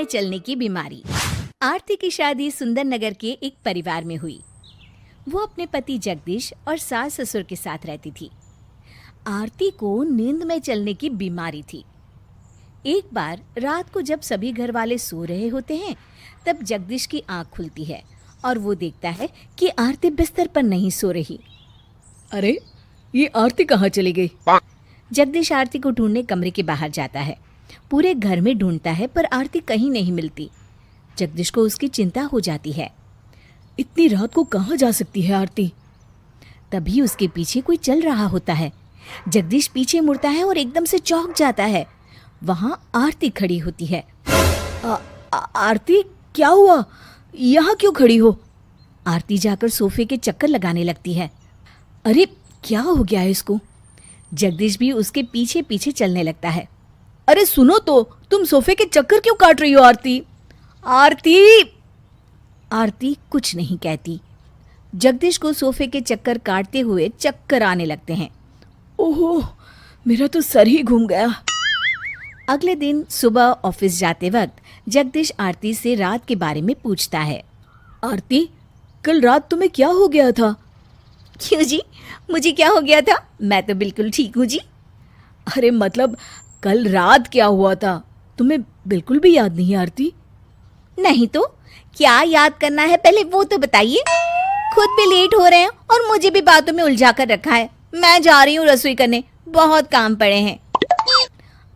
में चलने की बीमारी। आरती की शादी सुंदर नगर के एक परिवार में हुई। वो अपने पति जगदीश और सास ससुर के साथ रहती थी। आरती को नींद में चलने की बीमारी थी। एक बार रात को जब सभी घर वाले सो रहे होते हैं, तब जगदीश की आंख खुलती है और वो देखता है कि आरती बिस्तर पर नहीं सो रही। अरे, ये आरती कहाँ चली गई? जगदीश आरती को ढूंढने कमरे के बाहर जाता है। पूरे घर में ढूंढता है पर आरती कहीं नहीं मिलती। जगदीश को उसकी चिंता हो जाती है। इतनी रात को कहाँ जा सकती है आरती? तभी उसके पीछे कोई चल रहा होता है। जगदीश पीछे मुड़ता है और एकदम से चौंक जाता है। वहाँ आरती खड़ी होती है। आरती, क्या हुआ? यहाँ क्यों खड़ी हो? आरती जाकर सोफे के चक्कर लगाने लगती है। अरे, क्या हो गया है इसको? जगदीश भी उसके पीछे पीछे चलने लगता है। अरे सुनो तो, तुम सोफे के चक्कर क्यों काट रही हो आरती? आरती! आरती कुछ नहीं कहती। जगदीश को सोफे के चक्कर काटते हुए चक्कर आने लगते हैं। ओहो, मेरा तो सर ही घूम गया। अगले दिन सुबह ऑफिस जाते वक्त जगदीश आरती से रात के बारे में पूछता है। आरती, कल रात तुम्हें क्या हो गया था? क्यों जी, मुझे क्या हो गया था? मैं तो बिल्कुल ठीक हूँ जी। अरे मतलब, कल रात क्या हुआ था? तुम्हें बिल्कुल भी याद नहीं आरती? नहीं तो क्या याद करना है, पहले वो तो बताइए। खुद भी लेट हो रहे हैं और मुझे भी बातों में उलझा कर रखा है। मैं जा रही हूँ रसोई करने, बहुत काम पड़े हैं।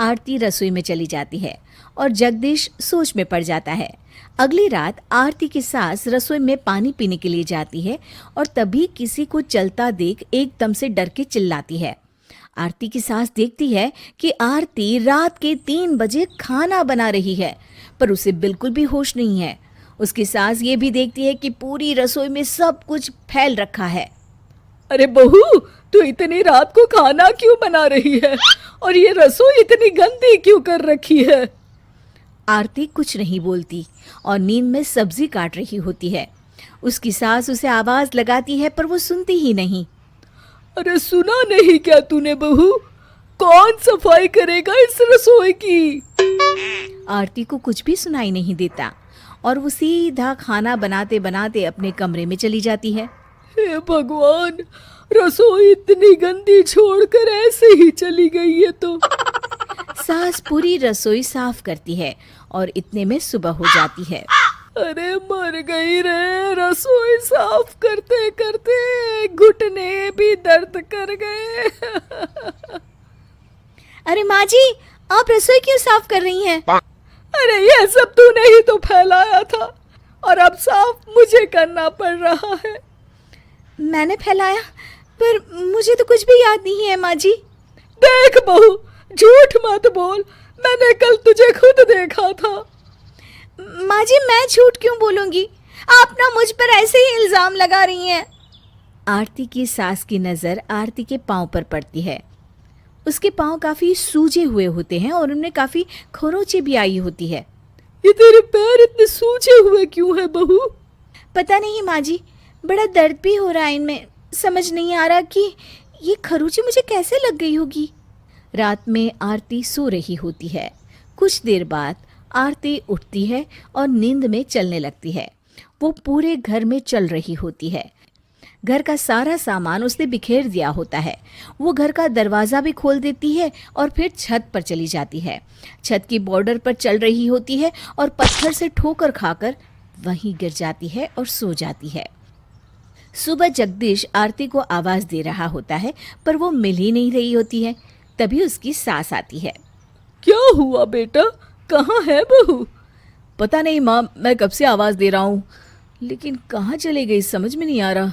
आरती रसोई में चली जाती है और जगदीश सोच में पड़ जाता है। अगली रात आरती की सास रसोई में पानी पीने के लिए जाती है और तभी किसी को चलता देख एकदम से डर के चिल्लाती है। आरती की सास देखती है कि आरती रात के 3 बजे खाना बना रही है, पर उसे बिल्कुल भी होश नहीं है। उसकी सास ये भी देखती है कि पूरी रसोई में सब कुछ फैल रखा है। अरे बहू, तू इतनी रात को खाना क्यों बना रही है? और ये रसोई इतनी गंदी क्यों कर रखी है? आरती कुछ नहीं बोलती और नींद में सब्जी काट रही होती है। उसकी सास उसे आवाज लगाती है पर वो सुनती ही नहीं। अरे सुना नहीं क्या तूने बहू? कौन सफाई करेगा इस रसोई की? आरती को कुछ भी सुनाई नहीं देता और वो सीधा खाना बनाते बनाते अपने कमरे में चली जाती है। हे भगवान, रसोई इतनी गंदी छोड़कर ऐसे ही चली गई है तो। सास पूरी रसोई साफ करती है और इतने में सुबह हो जाती है। अरे मर गई रे, रसोई साफ करते करते घुटने भी दर्द कर गए। अरे माँ जी, आप रसोई क्यों साफ कर रही हैं? अरे ये सब तूने ही तो फैलाया था और अब साफ मुझे करना पड़ रहा है। मैंने फैलाया? पर मुझे तो कुछ भी याद नहीं है माँ जी। देख बहू, झूठ मत बोल, मैंने कल तुझे खुद देखा था। माँ जी, मैं झूठ क्यों बोलूंगी? आप ना मुझ पर ऐसे ही इल्जाम लगा रही हैं। आरती की सास की नजर आरती के पांव पर पड़ती है। उसके पांव काफी सूजे हुए होते हैं और उनमें काफी खरोंचे भी आई होती है। ये तेरे पैर इतने सूजे हुए क्यों है बहू? पता नहीं माँ जी, बड़ा दर्द भी हो रहा है इनमें। समझ नहीं आ रहा कि ये खरोंचे मुझे कैसे लग गई होगी। रात में आरती सो रही होती है। कुछ देर बाद आरती उठती है और नींद में चलने लगती है। वो पूरे घर में चल रही होती है। घर का सारा सामान उसने बिखेर दिया होता है। वो घर का दरवाज़ा भी खोल देती है और फिर छत पर चली जाती है। छत की बॉर्डर पर चल रही होती है और पत्थर से ठोकर खाकर वहीं गिर जाती है और सो जाती है। सुबह जगदीश आरती को आवाज़ दे रहा होता है पर वो मिल ही नहीं रही होती है। तभी उसकी सास आती है। क्या हुआ बेटा, कहाँ है बहू? पता नहीं माँ, मैं कब से आवाज़ दे रहा हूँ, लेकिन कहाँ चली गई समझ में नहीं आ रहा।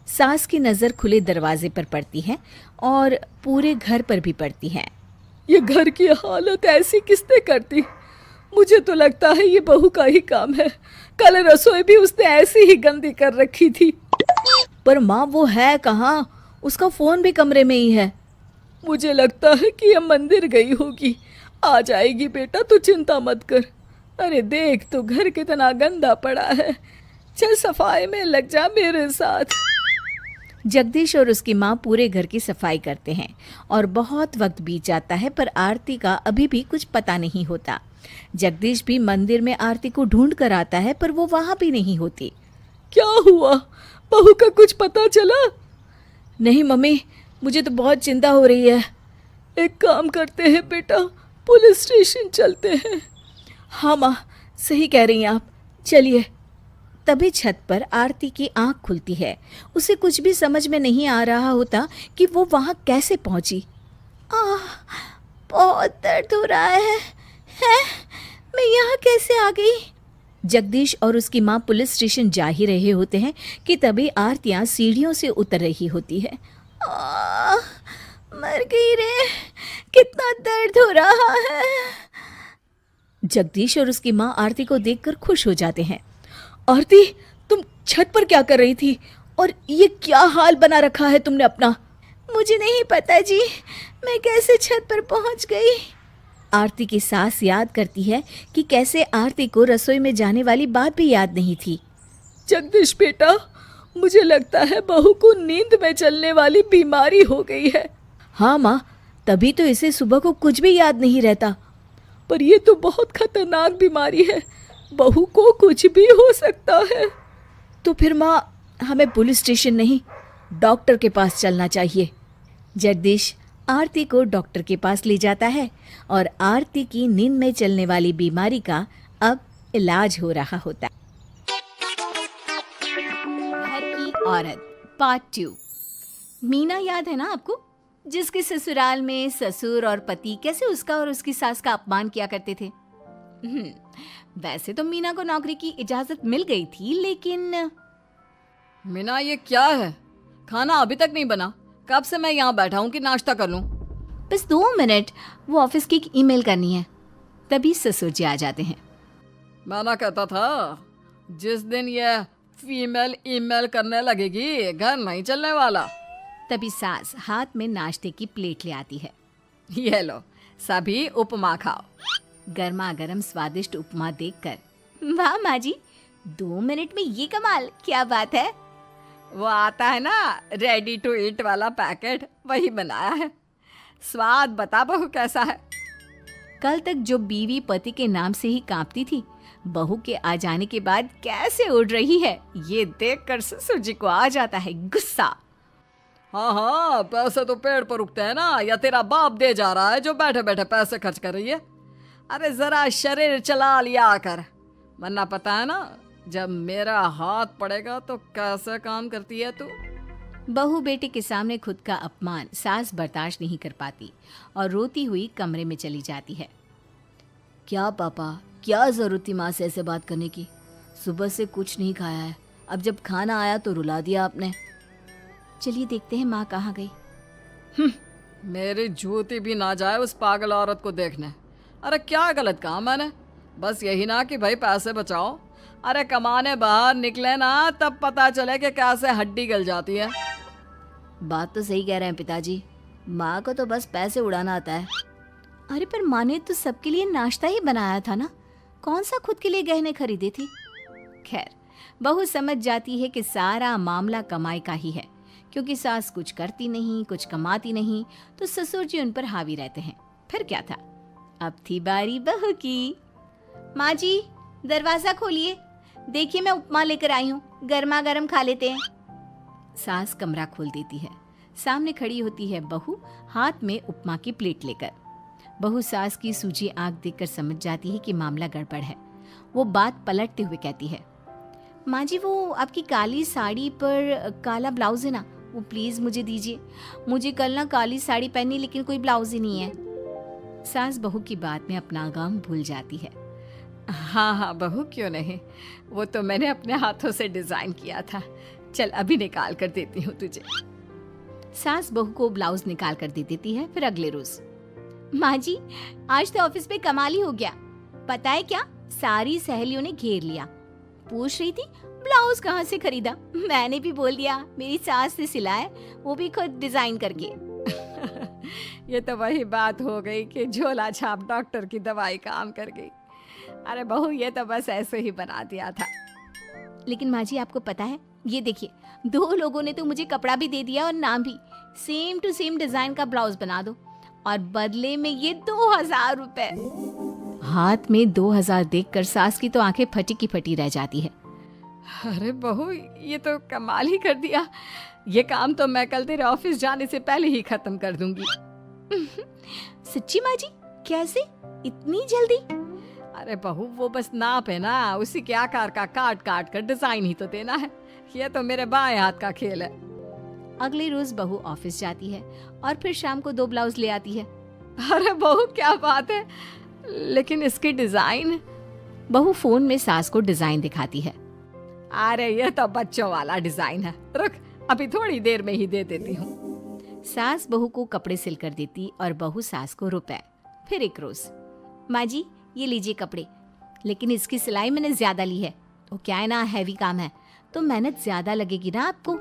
सास की नज़र खुले दरवाजे पर पड़ती है और पूरे घर पर भी पड़ती है। ये घर की हालत ऐसी किसने कर दी? मुझे तो लगता है ये बहू का ही काम है। कल रसोई भी उसने ऐसी ही गंदी कर रखी थी। पर माँ, वो है कहाँ? उसका फ़ोन भी कमरे में ही है। मुझे लगता है कि ये मंदिर गई होगी। आ जाएगी बेटा, तू चिंता मत कर। अरे देख तो घर कितना गंदा पड़ा है। चल सफाई में लग जा मेरे साथ। जगदीश और उसकी माँ पूरे घर की सफाई करते हैं और बहुत वक्त बीत जाता है पर आरती का अभी भी कुछ पता नहीं होता। जगदीश भी मंदिर में आरती को ढूंढ कर आता है, पर वो वहां भी नहीं होती। क्या हुआ? बहू का कुछ पता चला? नहीं मम्मी, मुझे तो बहुत चिंता हो रही है। एक काम करते हैं बेटा, पुलिस स्टेशन चलते हैं। हाँ माँ, सही कह रही हैं आप, चलिए। तभी छत पर आरती की आंख खुलती है। उसे कुछ भी समझ में नहीं आ रहा होता कि वो वहां कैसे पहुंची। बहुत दर्द हो रहा है। मैं यहाँ कैसे आ गई? जगदीश और उसकी माँ पुलिस स्टेशन जा ही रहे होते हैं कि तभी आरतियाँ सीढ़ियों से उतर रही होती है। मर गई रे, कितना दर्द हो रहा है। जगदीश और उसकी माँ आरती को देखकर खुश हो जाते हैं। आरती, तुम छत पर क्या कर रही थी? और ये क्या हाल बना रखा है तुमने अपना? मुझे नहीं पता जी, मैं कैसे छत पर पहुंच गई। आरती की सास याद करती है कि कैसे आरती को रसोई में जाने वाली बात भी याद नहीं थी। जगदीश बेटा, मुझे लगता है बहू को नींद में चलने वाली बीमारी हो गई है। हाँ माँ, तभी तो इसे सुबह को कुछ भी याद नहीं रहता। पर ये तो बहुत खतरनाक बीमारी है, बहू को कुछ भी हो सकता है। तो फिर माँ, हमें पुलिस स्टेशन नहीं, डॉक्टर के पास चलना चाहिए। जगदीश आरती को डॉक्टर के पास ले जाता है और आरती की नींद में चलने वाली बीमारी का अब इलाज हो रहा होता है। घर की औरत पार्ट 2। मीना याद है ना आपको, जिसके ससुराल में ससुर और पति कैसे उसका और उसकी सास का अपमान किया करते थे। वैसे तो मीना को नौकरी की इजाजत मिल गई थी, लेकिन मीना, ये क्या है? खाना अभी तक नहीं बना। कब से मैं यहाँ बैठा हूँ कि नाश्ता कर लूँ। बस 2 मिनट, वो ऑफिस की एक ईमेल करनी है। तभी ससुर जी आ जाते हैं। मैंने कहता था, जिस दिन ये फीमेल ईमेल करने लगेगी घर नहीं चलने वाला। तभी सास हाथ में नाश्ते की प्लेट ले आती है। ये लो, सभी उपमा खाओ। गर्मा गर्म स्वादिष्ट उपमा देखकर, वाह माँ जी, 2 मिनट में ये कमाल, क्या बात है। वो आता है ना रेडी टू ईट वाला पैकेट, वही बनाया है। स्वाद बता बहू कैसा है। कल तक जो बीवी पति के नाम से ही कांपती थी, बहू के आ जाने के बाद कैसे उड़ रही है, ये देखकर ससुर जी को आ जाता है गुस्सा। हाँ, पैसे तो पेड़ पर उगते हैं ना, या तेरा बाप दे जा रहा है जो बैठे बैठे पैसे खर्च कर रही है। अरे जरा शरीर चला लिया कर, वरना पता है ना जब मेरा हाथ पड़ेगा तो कैसे काम करती है तू। बहू बेटे के सामने खुद का अपमान सास बर्दाश्त नहीं कर पाती और रोती हुई कमरे में चली जाती है। क्या पापा, क्या जरूरत थी माँ से ऐसे बात करने की? सुबह से कुछ नहीं खाया है, अब जब खाना आया तो रुला दिया आपने। चलिए देखते हैं माँ कहाँ गई। मेरी जूती भी ना जाए उस पागल औरत को देखने। अरे क्या गलत काम मैंने? बस यही ना कि भाई पैसे बचाओ। अरे कमाने बाहर निकले ना, तब पता चले कि कैसे हड्डी गल जाती है। बात तो सही कह रहे हैं पिताजी, माँ को तो बस पैसे उड़ाना आता है। अरे पर माँ ने तो सबके लिए नाश्ता ही बनाया था ना, कौन सा खुद के लिए गहने खरीदे थे। खैर, बहू समझ जाती है कि सारा मामला कमाई का ही है, क्योंकि सास कुछ करती नहीं, कुछ कमाती नहीं, तो ससुर जी उन पर हावी रहते हैं। फिर क्या था, अब थी बारी बहू की। माँ जी, दरवाजा खोलिए, देखिए मैं उपमा लेकर आई हूँ, गर्मा गर्म खा लेते हैं। सास कमरा खोल देती है। सामने खड़ी होती है बहू, हाथ में उपमा की प्लेट लेकर। बहू सास की सूजी आंख देखकर समझ जाती है कि मामला गड़बड़ है। वो बात पलटते हुए कहती है, माँ जी वो आपकी काली साड़ी पर काला ब्लाउज है ना, वो प्लीज मुझे दीजिए। मुझे कल ना काली साड़ी पहनी, लेकिन कोई ब्लाउज ही नहीं है। सास बहू की बात में अपना गम भूल जाती है। हाँ हाँ बहू, क्यों नहीं, वो तो मैंने अपने हाथों से डिजाइन किया था। चल अभी निकाल कर देती हूँ तुझे। सास बहू को ब्लाउज निकाल कर दे देती है। फिर अगले रोज, माँ जी आज तो ऑफिस में कमाल ही हो गया, पता है क्या, सारी सहेलियों ने घेर लिया, पूछ रही थी ब्लाउज कहाँ से खरीदा। मैंने भी बोल दिया मेरी सास ने सिलाया, वो भी खुद डिजाइन करके। ये तो वही बात हो गई कि झोला छाप डॉक्टर की दवाई काम कर गई। अरे बहू, ये तो बस ऐसे ही बना दिया था। लेकिन माँ जी आपको पता है, ये देखिए 2 लोगों ने तो मुझे कपड़ा भी दे दिया और नाम भी, सेम टू सेम डिजाइन का ब्लाउज बना दो, और बदले में ये 2000 रुपए। हाथ में 2000 देखकर सास की तो आंखें फटी की फटी रह जाती है। अरे बहू, ये तो कमाल ही कर दिया। ये काम तो मैं कल तेरे ऑफिस जाने से पहले ही खत्म कर दूंगी। सच्ची माँ जी? कैसे इतनी जल्दी? अरे बहू, वो बस नाप है ना, उसी के आकार का काट काट कर डिजाइन ही तो देना है। ये तो मेरे बाएं हाथ का खेल है। अगले रोज बहू ऑफिस जाती है और फिर शाम को 2 ब्लाउज ले आती है। अरे बहू, क्या बात है, लेकिन इसकी डिजाइन। बहू फोन में सास को डिजाइन दिखाती है। अरे ये तो बच्चों वाला डिजाइन है, रुक अभी थोड़ी देर में ही दे देती हूँ। सास बहू को कपड़े सिल कर देती और बहू सास को रुपए। फिर एक रोज, माँ जी ये लीजिए कपड़े, लेकिन इसकी सिलाई मैंने ज्यादा ली है। वो क्या है ना, हैवी काम है तो मेहनत ज्यादा लगेगी ना आपको।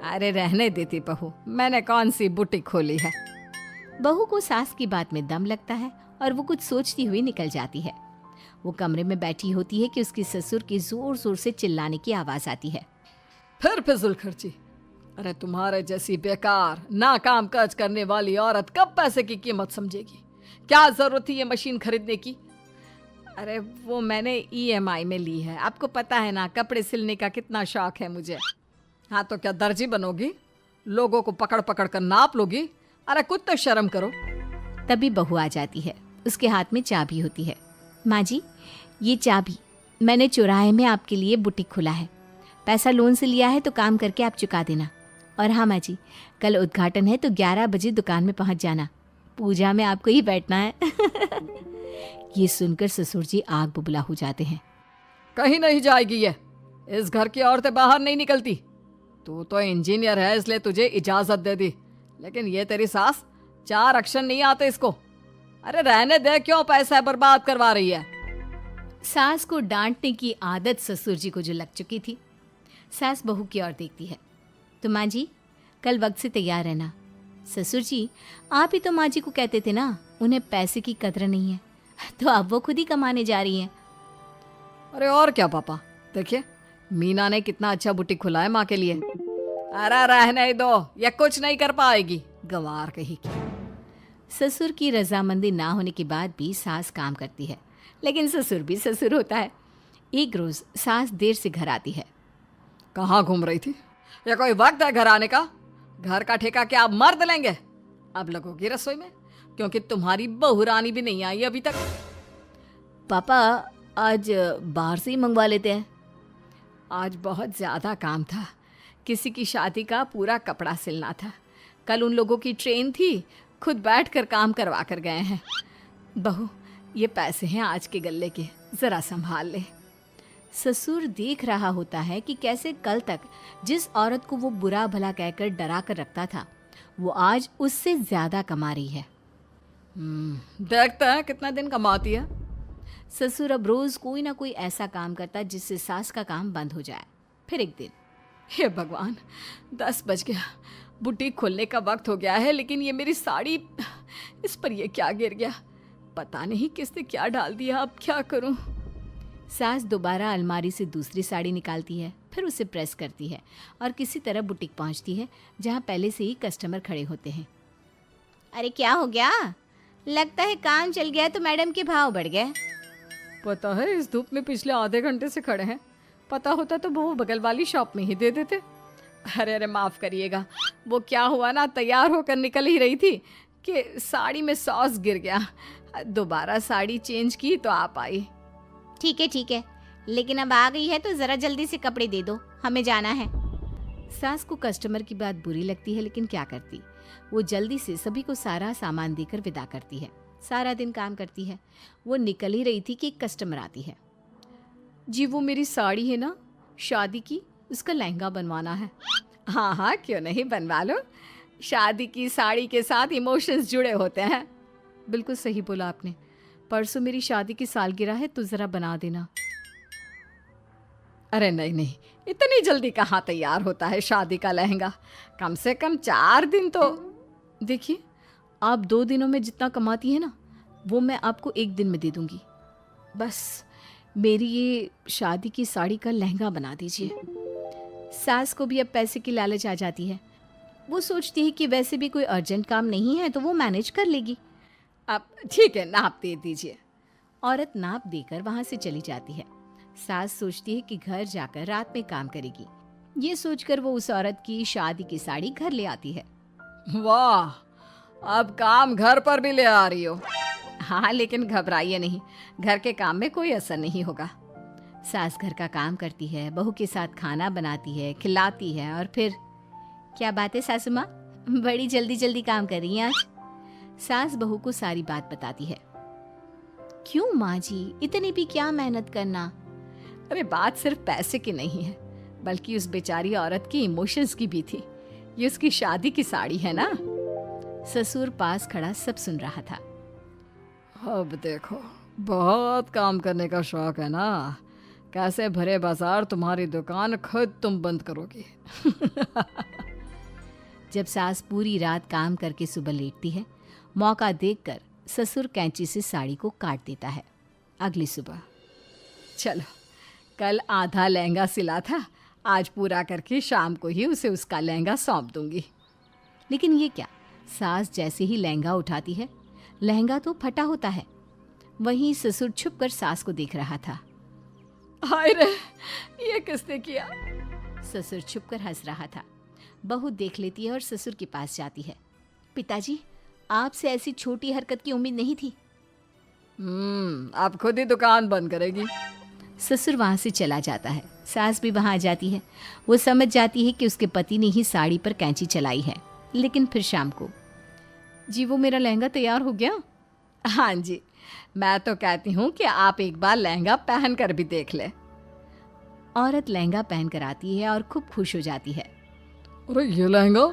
अरे रहने देती बहू, मैंने कौन सी बुटीक खोली है। बहू को सास की बात में दम लगता है और वो कुछ सोचती हुई निकल जाती है। वो कमरे में बैठी होती है कि उसके ससुर की जोर जोर से चिल्लाने की आवाज आती है। फिर फिजूल खर्ची। अरे तुम्हारे जैसी बेकार ना काम काज करने वाली औरत कब पैसे की कीमत समझेगी। क्या जरूरत थी ये मशीन खरीदने की। अरे वो मैंने EMI में ली है, आपको पता है ना कपड़े सिलने का कितना शौक है मुझे। हाँ तो क्या दर्जी बनोगी, लोगों को पकड़ पकड़ कर नाप लोगी। अरे कुछ तो शर्म करो। तभी बहू आ जाती है, उसके हाथ में चाबी होती है। माँ जी ये चाबी मैंने चौराहे में आपके लिए बुटीक खुला है, पैसा लोन से लिया है तो काम करके आप चुका देना। और हाँ माँ जी, कल उद्घाटन है तो 11 बजे दुकान में पहुँच जाना, पूजा में आपको ही बैठना है। ये सुनकर ससुर जी आग बुबला हो जाते हैं। कहीं नहीं जाएगी ये, इस घर की औरतें बाहर नहीं निकलती। तू तो इंजीनियर है इसलिए तुझे इजाजत दे दी, लेकिन ये तेरी सास 4 अक्षर नहीं आते इसको। अरे रहने दे, क्यों पैसा बर्बाद करवा रही है। सास को डांटने की आदत ससुर जी को जो लग चुकी थी। सास बहू की ओर देखती है। तो माँ जी कल वक्त से तैयार रहना। ससुर जी आप ही तो माँ जी को कहते थे ना उन्हें पैसे की कदर नहीं है, तो अब वो खुद ही कमाने जा रही हैं। अरे और क्या पापा, देखिए मीना ने कितना अच्छा बुटीक खुला है माँ के लिए। अरे रहने दो, ये कुछ नहीं कर पाएगी, गंवार कहीं की। ससुर की रजामंदी ना होने के बाद भी सास काम करती है, लेकिन ससुर भी ससुर होता है। एक रोज सास देर से घर आती है। कहाँ घूम रही थी, या कोई वक्त है घर आने का। घर का ठेका क्या आप मर्द लेंगे। अब लगोगी रसोई में, क्योंकि तुम्हारी बहू रानी भी नहीं आई अभी तक। पापा आज बाहर से ही मंगवा लेते हैं। आज बहुत ज़्यादा काम था, किसी की शादी का पूरा कपड़ा सिलना था। कल उन लोगों की ट्रेन थी, खुद बैठ कर काम करवा कर गए हैं। बहू ये पैसे हैं आज के गल्ले के, ज़रा संभाल ले। ससुर देख रहा होता है कि कैसे कल तक जिस औरत को वो बुरा भला कहकर डरा कर रखता था वो आज उससे ज्यादा कमा रही है। देखते हैं कितना दिन कमाती है। ससुर अब रोज कोई ना कोई ऐसा काम करता जिससे सास का काम बंद हो जाए। फिर एक दिन, हे भगवान 10 बज गया, बुटीक खोलने का वक्त हो गया है, लेकिन ये मेरी साड़ी, इस पर ये क्या गिर गया, पता नहीं किसने क्या डाल दिया, अब क्या करूं। सास दोबारा अलमारी से दूसरी साड़ी निकालती है, फिर उसे प्रेस करती है और किसी तरह बुटीक पहुंचती है जहां पहले से ही कस्टमर खड़े होते हैं। अरे क्या हो गया, लगता है काम चल गया तो मैडम के भाव बढ़ गए। पता है इस धूप में पिछले आधे घंटे से खड़े हैं, पता होता तो वो बगल वाली शॉप में ही दे देते। अरे माफ़ करिएगा, वो क्या हुआ ना, तैयार होकर निकल ही रही थी कि साड़ी में सॉस गिर गया, दोबारा साड़ी चेंज की तो आप आई। ठीक है, लेकिन अब आ गई है तो ज़रा जल्दी से कपड़े दे दो, हमें जाना है। सास को कस्टमर की बात बुरी लगती है, लेकिन क्या करती, वो जल्दी से सभी को सारा सामान देकर विदा करती है। सारा दिन काम करती है। वो निकल ही रही थी कि एक कस्टमर आती है। जी वो मेरी साड़ी है ना शादी की, उसका लहंगा बनवाना है। हाँ क्यों नहीं, बनवा लो। शादी की साड़ी के साथ इमोशंस जुड़े होते हैं। बिल्कुल सही बोला आपने, परसों मेरी शादी की सालगिरह है तो ज़रा बना देना। अरे नहीं, इतनी जल्दी कहाँ तैयार होता है शादी का लहंगा, कम से कम 4 दिन तो। देखिए आप 2 दिनों में जितना कमाती है ना वो मैं आपको 1 दिन में दे दूंगी, बस मेरी ये शादी की साड़ी का लहंगा बना दीजिए। सास को भी अब पैसे की लालच आ जाती है। वो सोचती है कि वैसे भी कोई अर्जेंट काम नहीं है तो वो मैनेज कर लेगी। अब ठीक है, नाप दे दीजिए। औरत नाप देकर वहां से चली जाती है। सास सोचती है कि घर जाकर रात में काम करेगी। ये सोचकर वो उस औरत की शादी की साड़ी घर ले आती है। वाह, अब काम घर पर भी ले आ रही हो। हाँ, लेकिन घबराइए नहीं, घर के काम में कोई असर नहीं होगा। सास घर का काम करती है, बहू के साथ खाना बनाती है, खिलाती है और फिर क्या बात है सासू माँ, बड़ी जल्दी जल्दी काम कर रही हैं आज। सास बहू को सारी बात बताती है। क्यों माँ जी, इतनी भी क्या मेहनत करना। अरे बात सिर्फ पैसे की नहीं है, बल्कि उस बेचारी औरत की इमोशंस की भी थी। ये उसकी शादी की साड़ी है ना। ससुर पास खड़ा सब सुन रहा था। अब देखो, बहुत काम करने का शौक है ना, कैसे भरे बाजार तुम्हारी दुकान खुद तुम बंद करोगी। जब सास पूरी रात काम करके सुबह लेटती है, मौका देखकर ससुर कैंची से साड़ी को काट देता है। अगली सुबह, चलो, कल आधा लहंगा सिला था, आज पूरा करके शाम को ही उसे उसका लहंगा सौंप दूंगी। लेकिन ये क्या, सास जैसे ही लहंगा उठाती है, लहंगा तो फटा होता है। वहीं ससुर छुपकर सास को देख रहा था। हाय रे, ये किसने किया। ससुर छुपकर हंस रहा था। बहू देख लेती है और ससुर के पास जाती है। पिताजी, आपसे ऐसी छोटी हरकत की उम्मीद नहीं थी। आप खुद ही दुकान बंद करेगी। ससुर वहां से चला जाता है। सास भी वहां आ जाती है। वो समझ जाती है कि उसके पति ने ही साड़ी पर कैंची चलाई है। लेकिन फिर शाम को, जी वो मेरा लहंगा तैयार हो गया। हाँ जी, मैं तो कहती हूँ कि आप एक बार लहंगा पहन कर भी देख ले। औरत लहंगा पहन कर आती है और खूब खुश हो जाती है। अरे ये लहंगा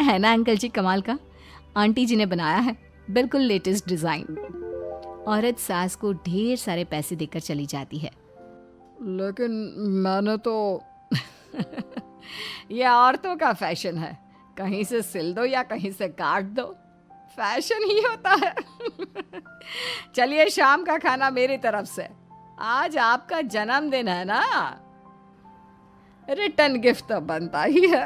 है ना अंकल जी, कमाल का, आंटी जी ने बनाया है, बिल्कुल लेटेस्ट डिजाइन। औरत सास को ढेर सारे पैसे देकर चली जाती है। लेकिन मैंने तो ये औरतों का फैशन है, कहीं से सिल दो या कहीं से काट दो, फैशन ही होता है। चलिए, शाम का खाना मेरी तरफ से, आज आपका जन्मदिन है ना, रिटर्न गिफ्ट तो बनता ही है।